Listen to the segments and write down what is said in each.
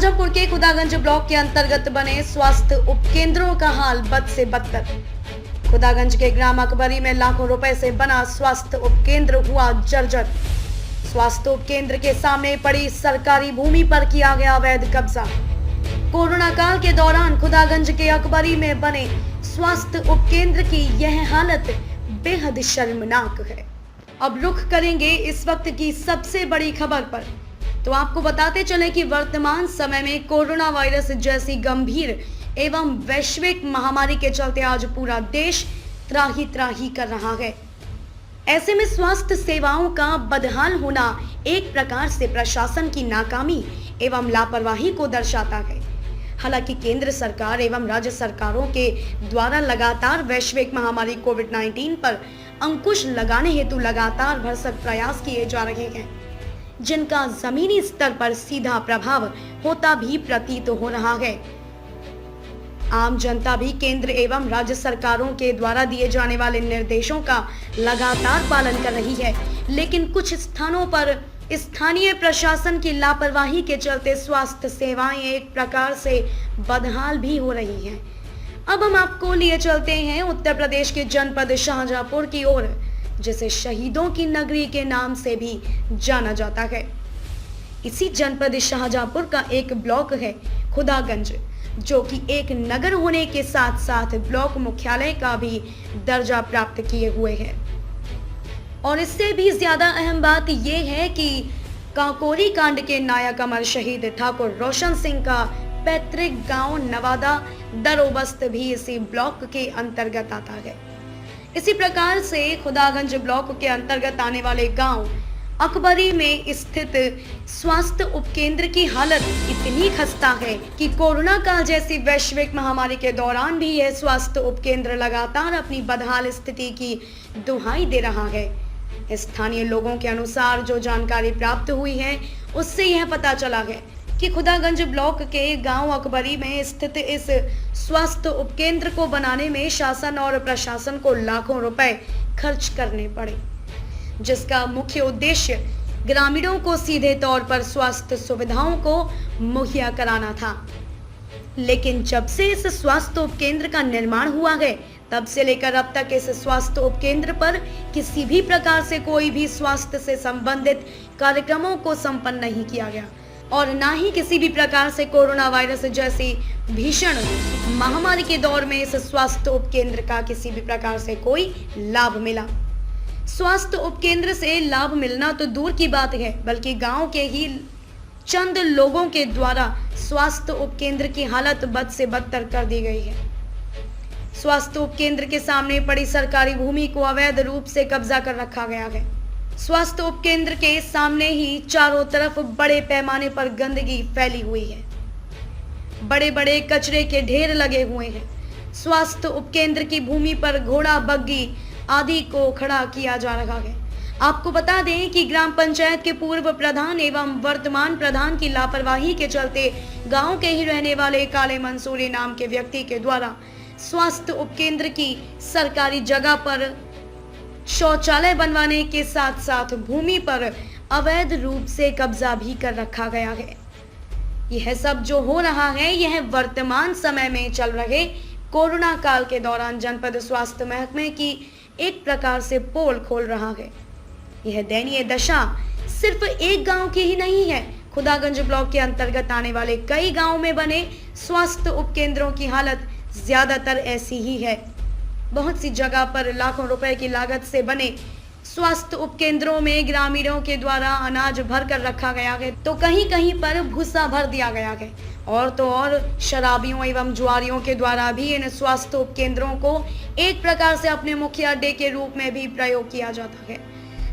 शाहजहांपुर के खुदागंज ब्लॉक के अंतर्गत बने स्वास्थ्य उपकेंद्रों का हाल बद से बदतर। खुदागंज के ग्राम अकबरी में लाखों रुपए से बना स्वास्थ्य उपकेंद्र हुआ जर्जर। स्वास्थ्य उपकेंद्र के सामने पड़ी सरकारी भूमि पर किया गया अवैध कब्जा। कोरोना काल के दौरान खुदागंज के अकबरी में बने स्वास्थ्य उपकेंद्र की यह हालत बेहद शर्मनाक है। अब रुख करेंगे इस वक्त की सबसे बड़ी खबर पर। तो आपको बताते चले कि वर्तमान समय में कोरोना वायरस जैसी गंभीर एवं वैश्विक महामारी के चलते आज पूरा देश त्राही त्राही कर रहा है। ऐसे में स्वास्थ्य सेवाओं का बदहाल होना एक प्रकार से प्रशासन की नाकामी एवं लापरवाही को दर्शाता है। हालांकि केंद्र सरकार एवं राज्य सरकारों के द्वारा लगातार वैश्विक महामारी कोविड-19 पर अंकुश लगाने हेतु लगातार भरसक प्रयास किए जा रहे हैं, जिनका जमीनी स्तर पर सीधा प्रभाव होता भी प्रतीत हो रहा है। आम जनता भी केंद्र एवं राज्य सरकारों के द्वारा दिए जाने वाले निर्देशों का लगातार पालन कर रही है, लेकिन कुछ स्थानों पर स्थानीय प्रशासन की लापरवाही के चलते स्वास्थ्य सेवाएं एक प्रकार से बदहाल भी हो रही हैं। अब हम आपको लिए चलते हैं उत्तर प्रदेश के जनपद शाहजहांपुर की ओर, जिसे शहीदों की नगरी के नाम से भी जाना जाता है। इसी जनपद शाहजहांपुर का एक ब्लॉक है खुदागंज, जो कि एक नगर होने के साथ साथ ब्लॉक मुख्यालय का भी दर्जा प्राप्त किए हुए है। और इससे भी ज्यादा अहम बात यह है कि काकोरी कांड के नायक अमर शहीद ठाकुर रोशन सिंह का पैतृक गांव नवादा दरोबस्त भी इसी ब्लॉक के अंतर्गत आता है। इसी प्रकार से खुदागंज ब्लॉक के अंतर्गत आने वाले गांव अकबरी में स्थित स्वास्थ्य उपकेंद्र की हालत इतनी खस्ता है कि कोरोना काल जैसी वैश्विक महामारी के दौरान भी यह स्वास्थ्य उपकेंद्र लगातार अपनी बदहाल स्थिति की दुहाई दे रहा है। स्थानीय लोगों के अनुसार जो जानकारी प्राप्त हुई है, उससे यह पता चला है कि खुदागंज ब्लॉक के गांव अकबरी में स्थित इस स्वास्थ्य उपकेंद्र को बनाने में शासन और प्रशासन को लाखों रुपए खर्च करने पड़े, जिसका मुख्य उद्देश्य ग्रामीणों को सीधे तौर पर स्वास्थ्य सुविधाओं को मुहैया कराना था। लेकिन जब से इस स्वास्थ्य उपकेंद्र का निर्माण हुआ है, तब से लेकर अब तक इस स्वास्थ्य उपकेंद्र पर किसी भी प्रकार से कोई भी स्वास्थ्य से संबंधित कार्यक्रमों को संपन्न नहीं किया गया और ना ही किसी भी प्रकार से कोरोना वायरस जैसी भीषण महामारी के दौर में इस स्वास्थ्य उपकेंद्र का किसी भी प्रकार से कोई लाभ मिला। स्वास्थ्य उपकेंद्र से लाभ मिलना तो दूर की बात है, बल्कि गांव के ही चंद लोगों के द्वारा स्वास्थ्य उपकेंद्र की हालत बद से बदतर कर दी गई है। स्वास्थ्य उपकेंद्र के सामने पड़ी सरकारी भूमि को अवैध रूप से कब्जा कर रखा गया है। स्वास्थ्य उपकेंद्र के सामने ही चारों तरफ बड़े पैमाने पर गंदगी फैली हुई है। बड़े बड़े कचरे के ढेर लगे हुए हैं। स्वास्थ्य उपकेंद्र की भूमि पर घोड़ा, बग्गी आदि को खड़ा किया जा रहा है। आपको बता दें कि ग्राम पंचायत के पूर्व प्रधान एवं वर्तमान प्रधान की लापरवाही के चलते गांव के ही रहने वाले काले मंसूरी नाम के व्यक्ति के द्वारा स्वास्थ्य उपकेंद्र की सरकारी जगह पर शौचालय बनवाने के साथ साथ भूमि पर अवैध रूप से कब्जा भी कर रखा गया है। यह सब जो हो रहा है, यह वर्तमान समय में चल रहे कोरोना काल के दौरान जनपद स्वास्थ्य महकमे की एक प्रकार से पोल खोल रहा है। यह दयनीय दशा सिर्फ एक गांव की ही नहीं है। खुदागंज ब्लॉक के अंतर्गत आने वाले कई गांवों में बने स्वास्थ्य उपकेंद्रों की हालत ज्यादातर ऐसी ही है। बहुत सी जगह पर लाखों रुपए की लागत से बने स्वास्थ्य उपकेंद्रों में ग्रामीणों के द्वारा अनाज भर कर रखा गया है, तो कहीं कहीं पर भूसा भर दिया गया है। और तो और शराबियों एवं जुआरियों के द्वारा भी इन स्वास्थ्य उपकेंद्रों को एक प्रकार से अपने मुख्य अड्डे के रूप में भी प्रयोग किया जाता है,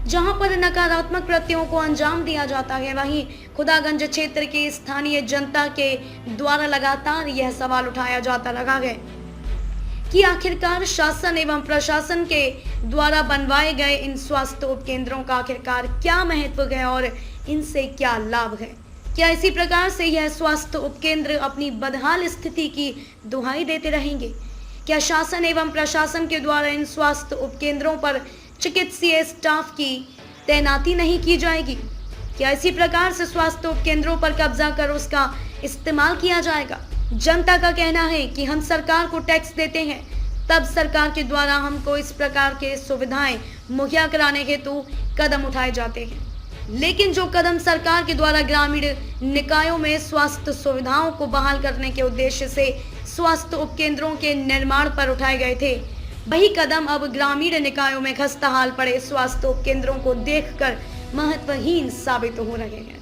जहां पर नकारात्मक कृत्यों को अंजाम दिया जाता है। वहीं खुदागंज क्षेत्र की स्थानीय जनता के द्वारा लगातार यह सवाल उठाया जाता रहा है कि आखिरकार शासन एवं प्रशासन के द्वारा बनवाए गए इन स्वास्थ्य उपकेंद्रों का आखिरकार क्या महत्व है और इनसे क्या लाभ है। क्या इसी प्रकार से यह स्वास्थ्य उपकेंद्र अपनी बदहाल स्थिति की दुहाई देते रहेंगे? क्या शासन एवं प्रशासन के द्वारा इन स्वास्थ्य उपकेंद्रों पर चिकित्सीय स्टाफ की तैनाती नहीं की जाएगी? क्या इसी प्रकार से स्वास्थ्य उपकेंद्रों पर कब्जा कर उसका इस्तेमाल किया जाएगा? जनता का कहना है कि हम सरकार को टैक्स देते हैं, तब सरकार के द्वारा हमको इस प्रकार के सुविधाएं मुहैया कराने हेतु कदम उठाए जाते हैं। लेकिन जो कदम सरकार के द्वारा ग्रामीण निकायों में स्वास्थ्य सुविधाओं को बहाल करने के उद्देश्य से स्वास्थ्य उपकेंद्रों के निर्माण पर उठाए गए थे, वही कदम अब ग्रामीण निकायों में खस्ताहाल पड़े स्वास्थ्य उपकेंद्रों को देखकर महत्वहीन साबित हो रहे हैं।